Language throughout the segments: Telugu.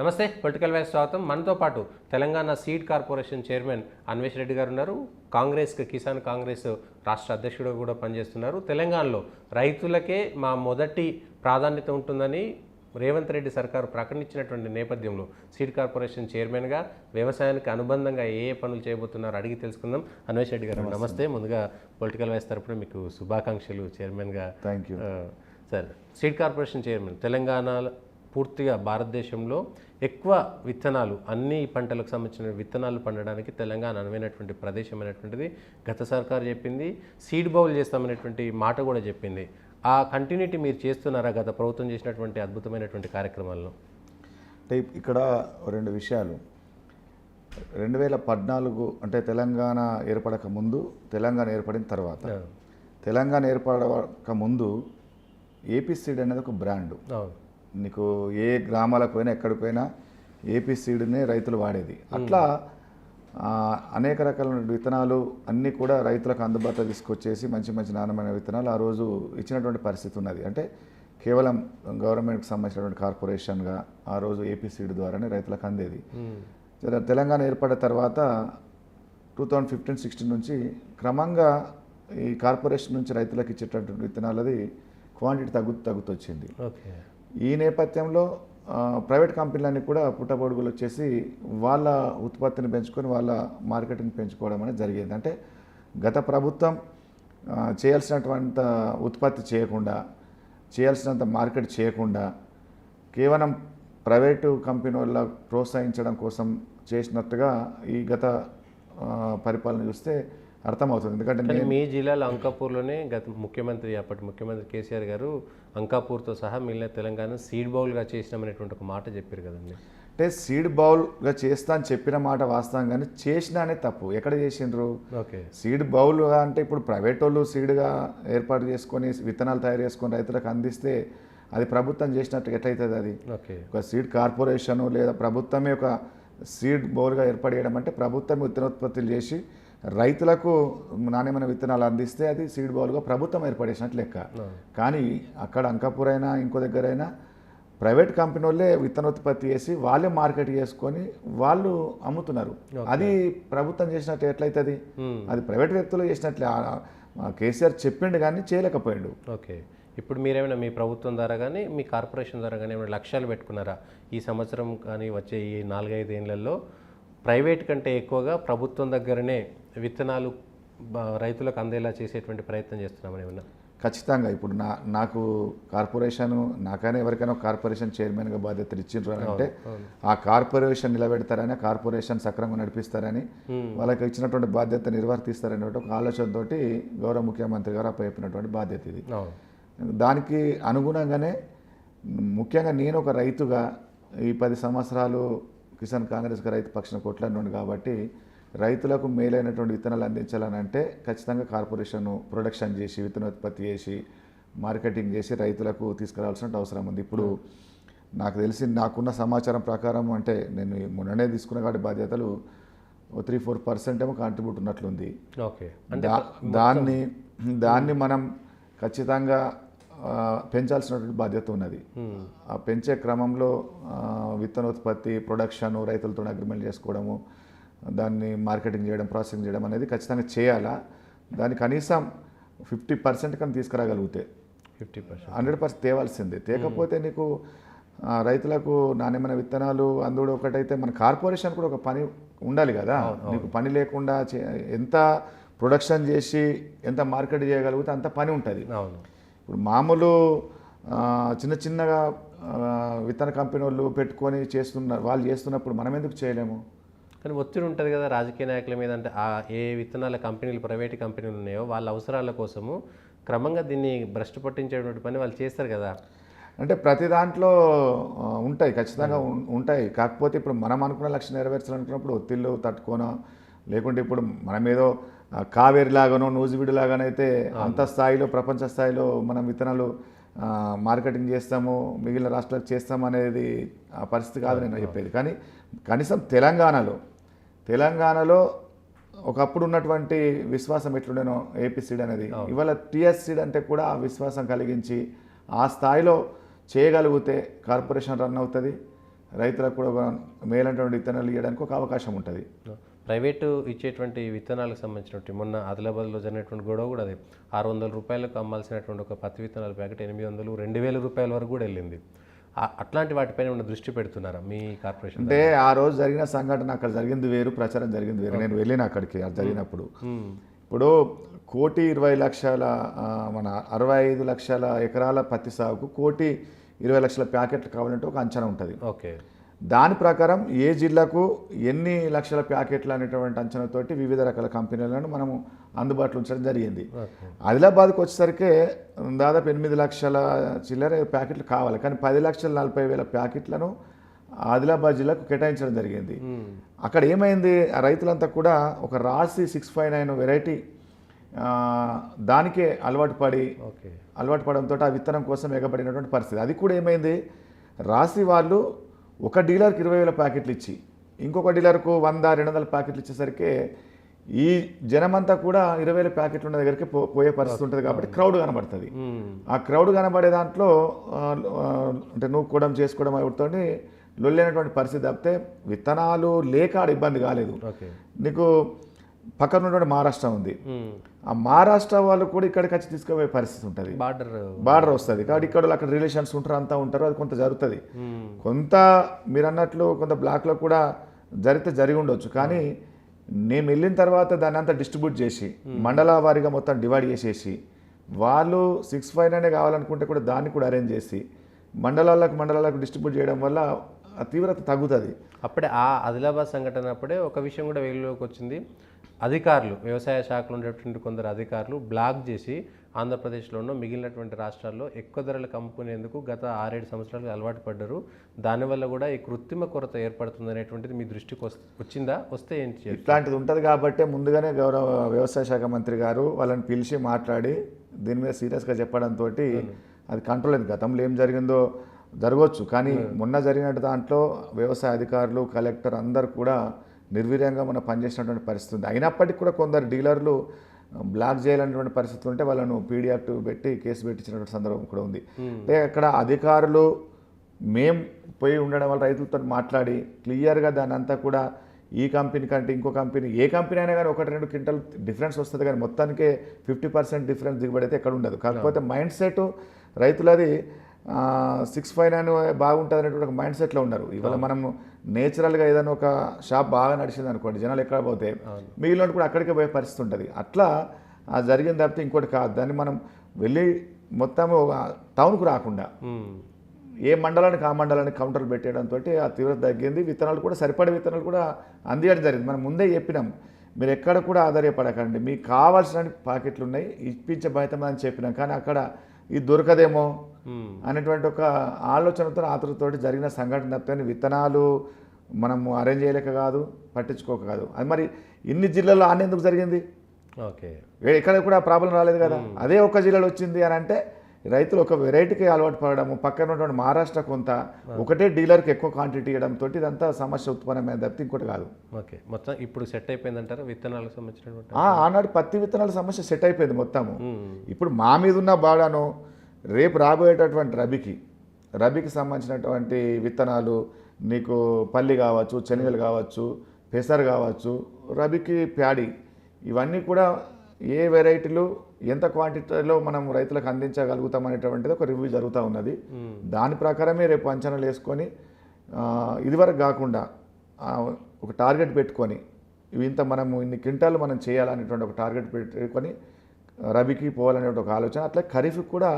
నమస్తే పొలిటికల్ వైస్ స్వాగతం. మనతో పాటు Telangana seed corporation chairman Anvesh Reddy గారు ఉన్నారు. కిసాన్ కాంగ్రెస్ రాష్ట్ర అధ్యక్షుడు కూడా పనిచేస్తున్నారు. తెలంగాణలో రైతులకే మా మొదటి ప్రాధాన్యత ఉంటుందని రేవంత్ రెడ్డి సర్కారు ప్రకటించినటువంటి నేపథ్యంలో సీడ్ కార్పొరేషన్ చైర్మన్గా వ్యవసాయానికి అనుబంధంగా ఏ పనులు చేయబోతున్నారో అడిగి తెలుసుకుందాం. అన్వేష్ రెడ్డి గారు నమస్తే. ముందుగా పొలిటికల్ వైస్ తరపున మీకు శుభాకాంక్షలు చైర్మన్గా. Thank you sir. Seed corporation chairman Telangana పూర్తిగా భారతదేశంలో ఎక్కువ విత్తనాలు అన్ని పంటలకు సంబంధించిన విత్తనాలు పండడానికి తెలంగాణ అనువైనటువంటి ప్రదేశమైనటువంటిది గత సర్కారు చెప్పింది. సీడ్ బౌల్ చేస్తామనేటువంటి మాట కూడా చెప్పింది. ఆ కంటిన్యూటీ మీరు చేస్తున్నారా గత ప్రభుత్వం చేసినటువంటి అద్భుతమైనటువంటి కార్యక్రమాల్లో? అంటే ఇక్కడ రెండు విషయాలు. 2014 అంటే తెలంగాణ ఏర్పడక ముందు, తెలంగాణ ఏర్పడిన తర్వాత. తెలంగాణ ఏర్పడక ముందు ఏపీ సీడ్ అనేది ఒక బ్రాండు. నీకు ఏ గ్రామాలకు పోయినా ఎక్కడికి పోయినా ఏపీ సీడ్నే రైతులు వాడేది. అట్లా అనేక రకాల విత్తనాలు అన్నీ కూడా రైతులకు అందుబాటులో తీసుకొచ్చేసి మంచి మంచి నాణ్యమైన విత్తనాలు ఆ రోజు ఇచ్చినటువంటి పరిస్థితి ఉన్నది. అంటే కేవలం గవర్నమెంట్కి సంబంధించినటువంటి కార్పొరేషన్గా ఆ రోజు ఏపీ సీడ్ ద్వారానే రైతులకు అందేది. తెలంగాణ ఏర్పడిన తర్వాత 2015-16 నుంచి క్రమంగా ఈ కార్పొరేషన్ నుంచి రైతులకు ఇచ్చేటటువంటి విత్తనాలది క్వాంటిటీ తగ్గుతూ వచ్చింది. ఈ నేపథ్యంలో ప్రైవేట్ కంపెనీలన్నీ కూడా పుట్టబొడుగులు వచ్చేసి వాళ్ళ ఉత్పత్తిని పెంచుకొని వాళ్ళ మార్కెటింగ్ పెంచుకోవడం అనేది జరిగేది. అంటే గత ప్రభుత్వం చేయాల్సినటువంటి ఉత్పత్తి చేయకుండా, చేయాల్సినంత మార్కెట్ చేయకుండా కేవలం ప్రైవేటు కంపెనీ వాళ్ళ ప్రోత్సహించడం కోసం చేసినట్టుగా ఈ గత పరిపాలన చూస్తే అర్థమవుతుంది. ఎందుకంటే మీ జిల్లాలో అంకాపూర్లోనే అప్పటి ముఖ్యమంత్రి కేసీఆర్ గారు అంకాపూర్తో సహా మిగిలిన తెలంగాణ సీడ్ బౌల్గా చేసినామనేటువంటి ఒక మాట చెప్పారు కదండి. అంటే సీడ్ బౌల్గా చేస్తా అని చెప్పిన మాట వాస్తవం, కానీ చేసినానే తప్పు. ఎక్కడ చేసిండ్రు? సీడ్ బౌల్గా అంటే ఇప్పుడు ప్రైవేట్ వాళ్ళు సీడ్గా ఏర్పాటు చేసుకొని విత్తనాలు తయారు చేసుకొని రైతులకు అందిస్తే అది ప్రభుత్వం చేసినట్టు ఎట్లయితుంది? అది ఒక సీడ్ కార్పొరేషన్ లేదా ప్రభుత్వమే ఒక సీడ్ బౌల్గా ఏర్పడేయడం అంటే ప్రభుత్వం విత్తనోత్పత్తులు చేసి రైతులకు నాణ్యమైన విత్తనాలు అందిస్తే అది సీడ్ బౌల్గా ప్రభుత్వం ఏర్పడేసినట్లు లెక్క. కానీ అక్కడ అంకాపూర్ అయినా ఇంకో దగ్గర అయినా ప్రైవేట్ కంపెనీ వాళ్ళే విత్తనోత్పత్తి చేసి వాళ్ళే మార్కెట్ చేసుకొని వాళ్ళు అమ్ముతున్నారు. అది ప్రభుత్వం చేసినట్టు ఎట్లయితుంది? అది ప్రైవేట్ వ్యక్తులు చేసినట్లే. కేసీఆర్ చెప్పిండు కానీ చేయలేకపోయిండు. ఓకే. ఇప్పుడు మీరేమైనా మీ ప్రభుత్వం ద్వారా కానీ మీ కార్పొరేషన్ ద్వారా కానీ ఏమైనా లక్ష్యాలు పెట్టుకున్నారా? ఈ సంవత్సరం కానీ వచ్చే ఈ 4-5 ఏళ్లలో ప్రైవేట్ కంటే ఎక్కువగా ప్రభుత్వం దగ్గరనే విత్తనాలు రైతులకు అందేలా చేసేటువంటి ప్రయత్నం చేస్తున్నామని ఏమన్నా? ఖచ్చితంగా. ఇప్పుడు నాకు కార్పొరేషన్, నాకైనా ఎవరికైనా కార్పొరేషన్ చైర్మన్గా బాధ్యతలు ఇచ్చిండ్రు అని అంటే ఆ కార్పొరేషన్ నిలబెడతారని, ఆ కార్పొరేషన్ సక్రమంగా నడిపిస్తారని, వాళ్ళకి ఇచ్చినటువంటి బాధ్యత నిర్వర్తిస్తారనే ఒక ఆలోచనతో గౌరవ ముఖ్యమంత్రి గారు అప్పచెప్పినటువంటి బాధ్యత ఇది. దానికి అనుగుణంగానే ముఖ్యంగా నేను ఒక రైతుగా ఈ 10 సంవత్సరాలు కిసాన్ కాంగ్రెస్గా రైతు పక్షాన కొట్లాడినాడు కాబట్టి రైతులకు మేలైనటువంటి విత్తనాలు అందించాలని అంటే ఖచ్చితంగా కార్పొరేషన్ ప్రొడక్షన్ చేసి విత్తనోత్పత్తి చేసి మార్కెటింగ్ చేసి రైతులకు తీసుకురావాల్సిన అవసరం ఉంది. ఇప్పుడు నాకు తెలిసి నాకున్న సమాచారం ప్రకారం అంటే నేను మొన్ననే తీసుకున్న కాబట్టి బాధ్యతలు 3-4% ఏమో కాంట్రిబ్యూట్ ఉన్నట్లుంది. ఓకే. దాన్ని మనం ఖచ్చితంగా పెంచాల్సినటువంటి బాధ్యత ఉన్నది. ఆ పెంచే క్రమంలో విత్తనోత్పత్తి, ప్రొడక్షన్, రైతులతో అగ్రిమెంట్ చేసుకోవడము, దాన్ని మార్కెటింగ్ చేయడం, ప్రాసెసింగ్ చేయడం అనేది ఖచ్చితంగా చేయాలా. దాన్ని కనీసం 50% కానీ తీసుకురాగలిగితే 100% తేవాల్సిందే. తేకపోతే నీకు రైతులకు నాణ్యమైన విత్తనాలు అందులో ఒకటైతే మన కార్పొరేషన్ కూడా ఒక పని ఉండాలి కదా. నీకు పని లేకుండా ఎంత ప్రొడక్షన్ చేసి ఎంత మార్కెట్ చేయగలిగితే అంత పని ఉంటుంది. ఇప్పుడు మామూలు చిన్నగా విత్తన కంపెనీ వాళ్ళు పెట్టుకొని చేస్తున్నారు, వాళ్ళు చేస్తున్నప్పుడు మనం ఎందుకు చేయలేము? కానీ ఒత్తిడి ఉంటుంది కదా రాజకీయ నాయకుల మీద. అంటే ఏ విత్తనాల కంపెనీలు, ప్రైవేట్ కంపెనీలు ఉన్నాయో వాళ్ళ అవసరాల కోసము క్రమంగా దీన్ని భ్రష్టు పట్టించేటువంటి పని వాళ్ళు చేస్తారు కదా. అంటే ప్రతి దాంట్లో ఉంటాయి, ఖచ్చితంగా ఉంటాయి. కాకపోతే ఇప్పుడు మనం అనుకున్న లక్ష్యం నెరవేర్చాలనుకున్నప్పుడు ఒత్తిళ్ళు తట్టుకోనో, లేకుంటే ఇప్పుడు మనమేదో కావేరి లాగానో నూజివీడు లాగానైతే అంత స్థాయిలో, ప్రపంచ స్థాయిలో మనం విత్తనాలు మార్కెటింగ్ చేస్తాము, మిగిలిన రాష్ట్రాలకు చేస్తాము అనేది ఆ పరిస్థితి కాదు నేను చెప్పేది. కానీ కనీసం తెలంగాణలో ఒకప్పుడు ఉన్నటువంటి విశ్వాసం ఎట్లుండేనో ఏపీ సీడ్ అనేది, ఇవాళ టీఎస్ సీడ్ అంటే కూడా ఆ విశ్వాసం కలిగించి ఆ స్థాయిలో చేయగలిగితే కార్పొరేషన్ రన్ అవుతుంది. రైతులకు కూడా ఒక మేలైనటువంటి విత్తనాలు ఇవ్వడానికి ఒక అవకాశం ఉంటుంది. ప్రైవేటు ఇచ్చేటువంటి విత్తనాలకు సంబంధించినటువంటి మొన్న ఆదిలాబాద్లో జరిగినటువంటి గొడవ కూడా అదే 600 రూపాయలకు అమ్మాల్సినటువంటి ఒక పత్తి విత్తనాల ప్యాకెట్ 800, 2000 రూపాయల వరకు కూడా వెళ్ళింది. అట్లాంటి వాటిపైన ఉన్న దృష్టి పెడుతున్నారా మీ కార్పొరేషన్? అంటే ఆ రోజు జరిగిన సంఘటన అక్కడ జరిగింది వేరు, ప్రచారం జరిగింది వేరు. నేను వెళ్ళిన అక్కడికి అది జరిగినప్పుడు. ఇప్పుడు 1,20,00,000 మన 65 లక్షల ఎకరాల పత్తి సాగుకు 1,20 లక్షల ప్యాకెట్లు కావాలంటే ఒక అంచనా ఉంటుంది. ఓకే. దాని ప్రకారం ఏ జిల్లాకు ఎన్ని లక్షల ప్యాకెట్లు అనేటువంటి అంచనాతోటి వివిధ రకాల కంపెనీలను మనము అందుబాటులో ఉంచడం జరిగింది. ఆదిలాబాద్కి వచ్చేసరికి దాదాపు 8 లక్షల చిల్లర ప్యాకెట్లు కావాలి, కానీ 10,40,000 ప్యాకెట్లను ఆదిలాబాద్ జిల్లాకు కేటాయించడం జరిగింది. అక్కడ ఏమైంది, ఆ రైతులంతా కూడా ఒక రాసి 659 వెరైటీ దానికే అలవాటు పడంతో ఆ విత్తనం కోసం ఎగబడినటువంటి పరిస్థితి. అది కూడా ఏమైంది, రాసి వాళ్ళు ఒక డీలర్కి 20,000 ప్యాకెట్లు ఇచ్చి ఇంకొక డీలర్కు 100-200 ప్యాకెట్లు ఇచ్చేసరికి ఈ జనమంతా కూడా 20,000 ప్యాకెట్లు ఉన్న దగ్గరికి పోయే పరిస్థితి ఉంటుంది. కాబట్టి క్రౌడ్ కనబడుతుంది. ఆ క్రౌడ్ కనబడే దాంట్లో అంటే నూక్కోవడం చేసుకోవడం అవుతుంది, లొల్లైనటువంటి పరిస్థితి తప్పితే విత్తనాలు లేక ఆడ ఇబ్బంది కాలేదు. నీకు పక్కన ఉన్నటువంటి మహారాష్ట్ర ఉంది, ఆ మహారాష్ట్ర వాళ్ళు కూడా ఇక్కడికి వచ్చి తీసుకుపోయే పరిస్థితి ఉంటుంది, బార్డర్ వస్తుంది. కాబట్టి ఇక్కడ అక్కడ రిలేషన్స్ ఉంటారు, అంతా ఉంటారు, అది కొంత జరుగుతుంది. కొంత మీరు అన్నట్లు కొంత బ్లాక్లో కూడా జరిగి ఉండొచ్చు. కానీ నేను వెళ్ళిన తర్వాత దాన్ని అంతా డిస్ట్రిబ్యూట్ చేసి మండల వారీగా మొత్తం డివైడ్ చేసేసి వాళ్ళు 659 కావాలనుకుంటే కూడా దాన్ని కూడా అరేంజ్ చేసి మండలాలకు డిస్ట్రిబ్యూట్ చేయడం వల్ల ఆ తీవ్రత తగ్గుతుంది. అప్పుడే ఆ ఆదిలాబాద్ సంఘటన అప్పుడే ఒక విషయం కూడా వెలుగులోకి వచ్చింది. అధికారులు, వ్యవసాయ శాఖలో ఉండేటువంటి కొందరు అధికారులు బ్లాక్ చేసి ఆంధ్రప్రదేశ్లోనూ మిగిలినటువంటి రాష్ట్రాల్లో ఎక్కువ ధరలకు అమ్ముకునేందుకు గత 6-7 సంవత్సరాలు అలవాటు పడ్డారు. దానివల్ల కూడా ఈ కృత్రిమ కొరత ఏర్పడుతుంది అనేటువంటిది మీ దృష్టికి వచ్చిందా? వస్తే ఏంటి? ఇట్లాంటిది ఉంటుంది కాబట్టి ముందుగానే గౌరవ వ్యవసాయ శాఖ మంత్రి గారు వాళ్ళని పిలిచి మాట్లాడి దీని మీద సీరియస్గా చెప్పడంతో అది కంట్రోల్ అయింది. గతంలో ఏం జరిగిందో జరగవచ్చు, కానీ మొన్న జరిగిన దాంట్లో వ్యవసాయ అధికారులు, కలెక్టర్ అందరూ కూడా నిర్వీర్యంగా మనం పనిచేసినటువంటి పరిస్థితి ఉంది. అయినప్పటికీ కూడా కొందరు డీలర్లు బ్లాక్ చేయాలనేటువంటి పరిస్థితి ఉంటే వాళ్ళను పీడీ యాక్ట్ పెట్టి కేసు పెట్టించినటువంటి సందర్భం కూడా ఉంది. అంటే అక్కడ అధికారులు మేము పోయి ఉండడం వల్ల రైతులతో మాట్లాడి క్లియర్గా దాన్ని అంతా కూడా ఈ కంపెనీ కంటే ఇంకో కంపెనీ, ఏ కంపెనీ అయినా కానీ 1-2 క్వింటల్ డిఫరెన్స్ వస్తుంది, కానీ మొత్తానికే 50% డిఫరెన్స్ దిగుబడి అయితే ఎక్కడ ఉండదు. కాకపోతే మైండ్ సెట్ రైతులది 659 బాగుంటుంది అనేటువంటి ఒక మైండ్ సెట్లో ఉన్నారు. ఇవాళ మనం నేచురల్గా ఏదైనా ఒక షాప్ బాగా నడిచింది అనుకోండి, జనాలు ఎక్కడ పోతే మిగిలిన కూడా అక్కడికే పోయే పరిస్థితి ఉంటుంది. అట్లా జరిగింది తప్పితే ఇంకోటి కాదు. దాన్ని మనం వెళ్ళి మొత్తం టౌన్కు రాకుండా ఏ మండలానికి ఆ మండలానికి కౌంటర్లు పెట్టేయడంతో ఆ తీవ్రత తగ్గింది. విత్తనాలు కూడా సరిపడే విత్తనాలు కూడా అందియడం జరిగింది. మనం ముందే చెప్పినాం, మీరు ఎక్కడ కూడా ఆధారపడకండి, మీకు కావాల్సిన ప్యాకెట్లు ఉన్నాయి ఇప్పించే బాధ్యత అని చెప్పినాం. కానీ అక్కడ ఇది దొరకదేమో అనేటువంటి ఒక ఆలోచనతో ఆతృతతోటి జరిగిన సంఘటన తప్పితే విత్తనాలు మనము అరేంజ్ చేయలేక కాదు, పట్టించుకోక కాదు. అది మరి ఇన్ని జిల్లాల్లో ఆనేందుకు జరిగింది? ఓకే, ఎక్కడ కూడా ప్రాబ్లం రాలేదు కదా. అదే ఒక జిల్లాలో వచ్చింది అని అంటే రైతులు ఒక వెరైటీకి అలవాటు పడడము, పక్కన ఉన్నటువంటి మహారాష్ట్ర కొంత ఒకటే డీలర్కి ఎక్కువ క్వాంటిటీ ఇవ్వడంతో ఇదంతా సమస్య ఉత్పన్నమైన తప్పితే ఇంకోటి కాదు. ఓకే, మొత్తం ఇప్పుడు సెట్ అయిపోయిందంటారా విత్తనాలకు సంబంధించినటువంటి? ఆనాడు పత్తి విత్తనాల సమస్య సెట్ అయిపోయింది మొత్తము. ఇప్పుడు మా మీద ఉన్న బాడాను రేపు రాబోయేటటువంటి రబీకి సంబంధించినటువంటి విత్తనాలు నీకు పల్లి కావచ్చు, శనగలు కావచ్చు, పెసరు కావచ్చు, రబీకి ప్యాడీ, ఇవన్నీ కూడా ఏ వెరైటీలు ఎంత క్వాంటిటీలో మనం రైతులకు అందించగలుగుతాం అనేటువంటిది ఒక రివ్యూ జరుగుతూ ఉన్నది. దాని ప్రకారమే రేపు అంచనాలు వేసుకొని ఇదివరకు కాకుండా ఒక టార్గెట్ పెట్టుకొని మనము ఇన్ని క్వింటాలు మనం చేయాలనేటువంటి ఒక టార్గెట్ పెట్టుకొని రబీకి పోవాలనే ఒక ఆలోచన. అట్లా ఖరీఫ్కి కూడా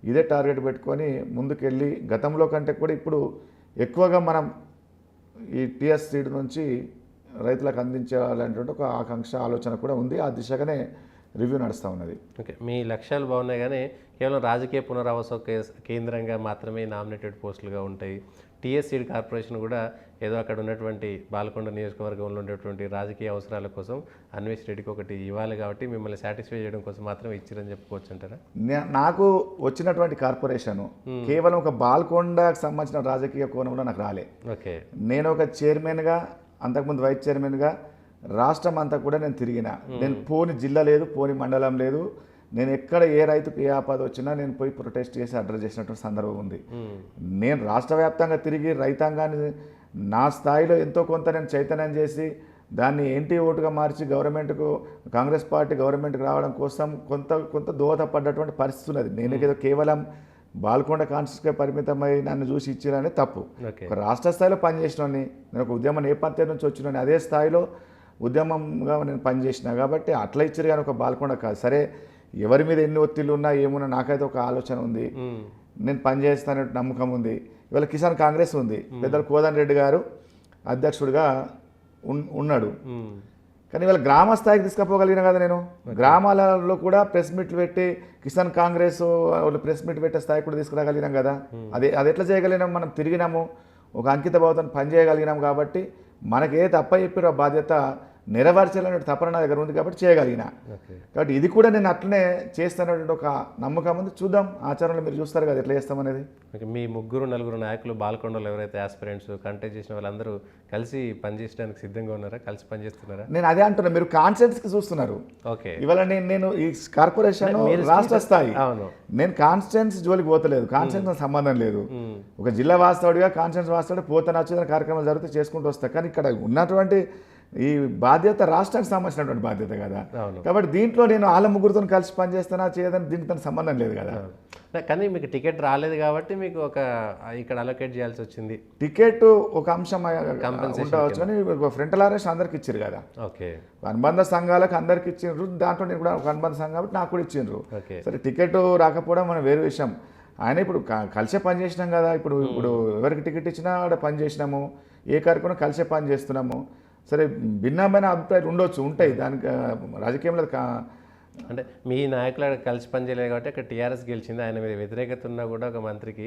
ఇదే టార్గెట్ పెట్టుకొని ముందుకెళ్ళి గతంలో కంటే కూడా ఇప్పుడు ఎక్కువగా మనం ఈ టీఎస్ సీడ్ నుంచి రైతులకు అందించాలనేటువంటి ఒక ఆకాంక్ష, ఆలోచన కూడా ఉంది. ఆ దిశగానే రివ్యూ నడుస్తూ ఉన్నది. ఓకే, మీ లక్ష్యాలు బాగున్నాయి, కానీ కేవలం రాజకీయ పునరావాస కేంద్రంగా మాత్రమే నామినేటెడ్ పోస్టులుగా ఉంటాయి. టీఎస్ సీడ్ కార్పొరేషన్ కూడా ఏదో అక్కడ ఉన్నటువంటి బాలకొండ నియోజకవర్గంలో ఉండేటువంటి రాజకీయ అవసరాల కోసం అన్వేష్ రెడ్డికి ఒకటి ఇవ్వాలి కాబట్టి మిమ్మల్ని సాటిస్ఫై చేయడం కోసం మాత్రమే ఇచ్చిరని చెప్పుకోవచ్చు అంటారా? నాకు వచ్చినటువంటి కార్పొరేషన్ కేవలం ఒక బాల్కొండకు సంబంధించిన రాజకీయ కోణంలో నాకు రాలే. ఓకే, నేను ఒక చైర్మన్గా, అంతకుముందు వైస్ చైర్మన్గా రాష్ట్రం అంతా కూడా నేను తిరిగిన. నేను పోని జిల్లా లేదు, పోని మండలం లేదు, నేను ఎక్కడ ఏ రైతుకు ఏ ఆపద వచ్చినా నేను పోయి ప్రొటెస్ట్ చేసి అడ్రస్ చేసినటువంటి సందర్భం ఉంది. నేను రాష్ట్ర వ్యాప్తంగా తిరిగి రైతాంగాన్ని నా స్థాయిలో ఎంతో కొంత నేను చైతన్యం చేసి దాన్ని ఏంటి ఓటుగా మార్చి గవర్నమెంట్కు కాంగ్రెస్ పార్టీ గవర్నమెంట్కి రావడం కోసం కొంత దోహదపడ్డటువంటి పరిస్థితి ఉన్నది. నేను ఏదో కేవలం బాల్కొండ కాన్స్టిట్యూన్సీకే పరిమితమై నన్ను చూసి ఇచ్చిరనే తప్పు. ఒక రాష్ట్ర స్థాయిలో పనిచేసినోని, నేను ఒక ఉద్యమ నేపథ్యం నుంచి వచ్చినోని, అదే స్థాయిలో ఉద్యమంగా నేను పనిచేసిన కాబట్టి అట్లా ఇచ్చారు కానీ ఒక బాల్కొండ కాదు. సరే ఎవరి మీద ఎన్ని ఒత్తిళ్ళు ఉన్నా ఏమున్నా నాకైతే ఒక ఆలోచన ఉంది, నేను పనిచేస్తానే నమ్మకం ఉంది. ఇవాళ కిసాన్ కాంగ్రెస్ ఉంది, పెద్దలు కోదండ రెడ్డి గారు అధ్యక్షుడిగా ఉన్నాడు. కానీ ఇవాళ గ్రామ స్థాయికి తీసుకుపోగలిగిన కదా నేను. గ్రామాలలో కూడా ప్రెస్ మీట్లు పెట్టి కిసాన్ కాంగ్రెస్ వాళ్ళు ప్రెస్ మీట్ పెట్టే స్థాయికి కూడా తీసుకురాగలిగినాం కదా. అది ఎట్లా చేయగలిగినాం? మనం తిరిగినాము, ఒక అంకిత భావంతో పనిచేయగలిగినాం కాబట్టి మనకి ఏ తప్ప చెప్పిన బాధ్యత నెరవేర్చాలనే తపన నా దగ్గర ఉంది కాబట్టి చేయగలిగిన. కాబట్టి ఇది కూడా నేను అట్లనే చేస్తానటువంటి ఒక నమ్మకం ఉంది. చూద్దాం ఆచరణలో, మీరు చూస్తారు కదా ఎట్లా చేస్తామనేది. మీ ముగ్గురు నలుగురు నాయకులు బాల్కొండలో ఎవరైతే ఆస్పిరెంట్స్ కంటెస్ట్ చేసిన వాళ్ళందరూ కలిసి పనిచేయడానికి సిద్ధంగా ఉన్నారా? కలిసి పనిచేస్తున్నారా? నేను అదే అంటున్నా, మీరు కాన్స్టిట్యూన్సీకి చూస్తున్నారు. ఓకే, ఇవాళ నేను ఈ కార్పొరేషన్ రాష్ట్ర స్థాయి, నేను కాన్స్టిట్యూన్సీ జోలికి పోతలేదు, కాన్స్టిట్యూన్సీ సంబంధం లేదు. ఒక జిల్లా వాస్తవుడిగా కాన్స్టిట్యూన్సీ వాస్తవుడు పోతే నచ్చిన కార్యక్రమాలు జరిగితే చేసుకుంటూ వస్తా. కానీ ఇక్కడ ఉన్నటువంటి ఈ బాధ్యత రాష్ట్రానికి సంబంధించినటువంటి బాధ్యత కదా. కాబట్టి దీంట్లో నేను వాళ్ళ ముగ్గురితో కలిసి పనిచేస్తానా చేయదని దీనికి సంబంధం లేదు కదా. కానీ మీకు టికెట్ రాలేదు కాబట్టి మీకు ఒక ఇక్కడ అలొకేట్ చేయాల్సి వచ్చింది. టికెట్ ఒక అంశం ఉండవచ్చు కానీ ఫ్రంటల్ అరెస్ట్ అందరికి ఇచ్చారు కదా. ఓకే, అనుబంధ సంఘాలకు అందరికి ఇచ్చిండ్రు, దాంట్లో నేను కూడా ఒక అనుబంధ సంఘం కాబట్టి నాకు కూడా ఇచ్చిండ్రు. సరే టికెట్ రాకపోవడం మన వేరే విషయం. ఆయన ఇప్పుడు కలిసే పని చేసినాం కదా. ఇప్పుడు ఎవరికి టికెట్ ఇచ్చినా ఆడ పని చేసినాము, ఏ కార్యక్రమం కలిసే పని చేస్తున్నాము. సరే భిన్నమైన అభిప్రాయాలు ఉంటాయి దానికి రాజకీయంలో. అంటే మీ నాయకులు కలిసి పనిచేయలేదు కాబట్టి అక్కడ టీఆర్ఎస్ గెలిచింది. ఆయన మీద వ్యతిరేకత ఉన్నా కూడా ఒక మంత్రికి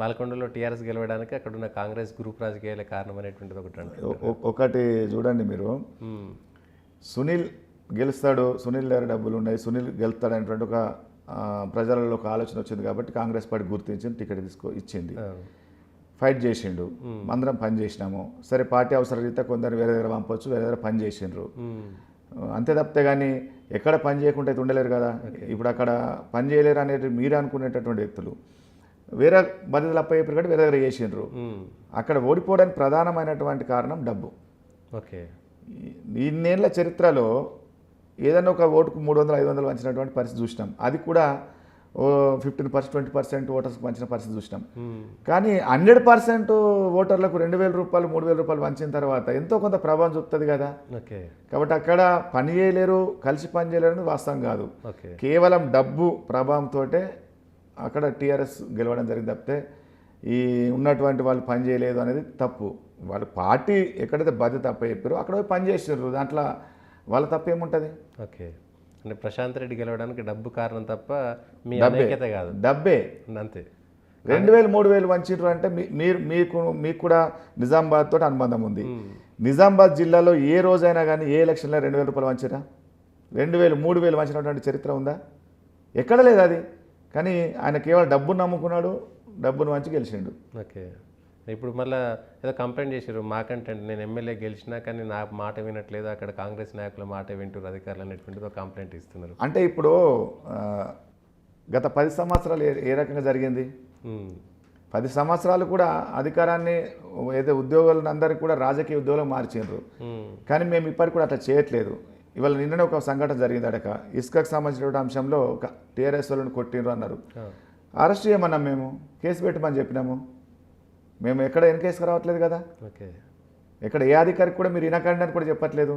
బాల్కొండలో టీఆర్ఎస్ గెలవడానికి అక్కడ ఉన్న కాంగ్రెస్ గ్రూప్ రాజకీయాలే కారణం అనేటువంటిది ఒకటి చూడండి మీరు. సునీల్ గెలుస్తాడు, సునీల్ దగ్గర డబ్బులు ఉన్నాయి, సునీల్ గెలుస్తాడు అనేటువంటి ఒక ప్రజలలో ఒక ఆలోచన వచ్చింది కాబట్టి కాంగ్రెస్ పార్టీ గుర్తించింది, టికెట్ ఇచ్చింది, ఫైట్ చేసిండు, అందరం పని చేసినాము. సరే పార్టీ అవసరం రీత్యా కొందరు వేరే దగ్గర పంపొచ్చు, వేరే దగ్గర పని చేసిండ్రు, అంతే తప్పితే కానీ ఎక్కడ పని చేయకుండా అయితే ఉండలేరు కదా. ఇప్పుడు అక్కడ పని చేయలేరు అనేది మీరు అనుకునేటటువంటి వ్యక్తులు వేరే బాధ్యతలు అప్పయ్యారు కాబట్టి వేరే దగ్గర చేసిండ్రు. అక్కడ ఓడిపోవడానికి ప్రధానమైనటువంటి కారణం డబ్బు. ఓకే, ఇన్నేళ్ల చరిత్రలో ఏదైనా ఒక ఓటుకు 300-500 వంచినటువంటి పరిస్థితి చూసినాం. అది కూడా 15%-20% ఓటర్స్కి వంచిన పరిస్థితి చూసినాం. కానీ 100% ఓటర్లకు 2,000 రూపాయలు 3,000 రూపాయలు వంచిన తర్వాత ఎంతో కొంత ప్రభావం చూపుతుంది కదా. కాబట్టి అక్కడ పని చేయలేరు, కలిసి పని చేయలేరు అనేది వాస్తవం కాదు. కేవలం డబ్బు ప్రభావంతో అక్కడ టీఆర్ఎస్ గెలవడం జరిగింది తప్పితే ఈ ఉన్నటువంటి వాళ్ళు పని చేయలేదు అనేది తప్పు. వాళ్ళు పార్టీ ఎక్కడైతే బాధ్యత అప్ప చెప్పారో అక్కడ పని చేసారు, దాంట్లో వాళ్ళ తప్పు ఏముంటుంది. ఓకే, అంటే ప్రశాంత్ రెడ్డి గెలవడానికి డబ్బు కారణం తప్ప మీ ఐక్యత కాదు. డబ్బే అంతే. 2,000-3,000 వంచిర్రు అంటే మీకు కూడా నిజామాబాద్ తోటి అనుబంధం ఉంది. నిజామాబాద్ జిల్లాలో ఏ రోజైనా కానీ ఏ ఎలక్షన్లో 2,000 రూపాయలు వంచిరా? 2,000-3,000 వంచినటువంటి చరిత్ర ఉందా? ఎక్కడ లేదు అది. కానీ ఆయన కేవలం డబ్బును నమ్ముకున్నాడు, డబ్బును వంచి గెలిచిండు. ఓకే, ఇప్పుడు మళ్ళీ ఏదో కంప్లైంట్ చేశారు మాకంటే, నేను ఎమ్మెల్యే గెలిచినా కానీ నా మాట వినట్లేదు, అక్కడ కాంగ్రెస్ నాయకుల మాట వింటారు అధికారులు అనేటువంటిది ఒక కంప్లైంట్ ఇస్తున్నారు. అంటే ఇప్పుడు గత 10 సంవత్సరాలు ఏ రకంగా జరిగింది? 10 సంవత్సరాలు కూడా అధికారాన్ని ఏదో ఉద్యోగులను అందరికీ కూడా రాజకీయ ఉద్యోగులు మార్చిండ్రు. కానీ మేము ఇప్పటికి కూడా అట్లా చేయట్లేదు. ఇవాళ నిన్ననే ఒక సంఘటన జరిగింది. అడక ఇసుకకు సంబంధించిన అంశంలో ఒక టీఆర్ఎస్ వాళ్ళని కొట్టిండ్రు అన్నారు. అరెస్ట్ చేయమన్నాం, మేము కేసు పెట్టమని చెప్పినాము. మేము ఎక్కడ కేసు రావట్లేదు కదా. ఓకే, ఎక్కడ ఏ అధికారికి కూడా మీరు వినకండి అని కూడా చెప్పట్లేదు.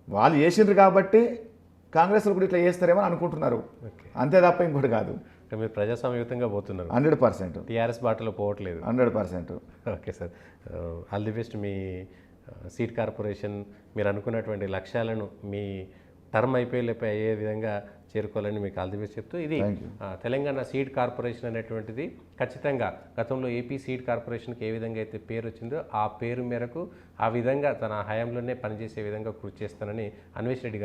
వాళ్ళు చేసిండ్రు కాబట్టి కాంగ్రెస్ కూడా ఇట్లా చేస్తారేమో అనుకుంటున్నారు, అంతే తప్ప ఇంకోటి కాదు. మీరు ప్రజాస్వామ్యయుతంగా పోతున్నారు 100%. టీఆర్ఎస్ బాటలో పోవట్లేదు 100%. Okay sir, all the best. Me seed corporation మీరు అనుకున్నటువంటి లక్ష్యాలను మీ టర్మ్ అయిపోయేలోపే అయ్యే విధంగా చేరుకోవాలని మీకు ఆల్ ది బెస్ట్ చెప్తూ, ఇది తెలంగాణ సీడ్ కార్పొరేషన్ అనేటువంటిది ఖచ్చితంగా గతంలో ఏపీ సీడ్ కార్పొరేషన్కి ఏ విధంగా అయితే పేరు వచ్చిందో ఆ పేరు మేరకు ఆ విధంగా తన హయాంలోనే పనిచేసే విధంగా కృషి చేస్తానని అన్వేష్ రెడ్డి గారు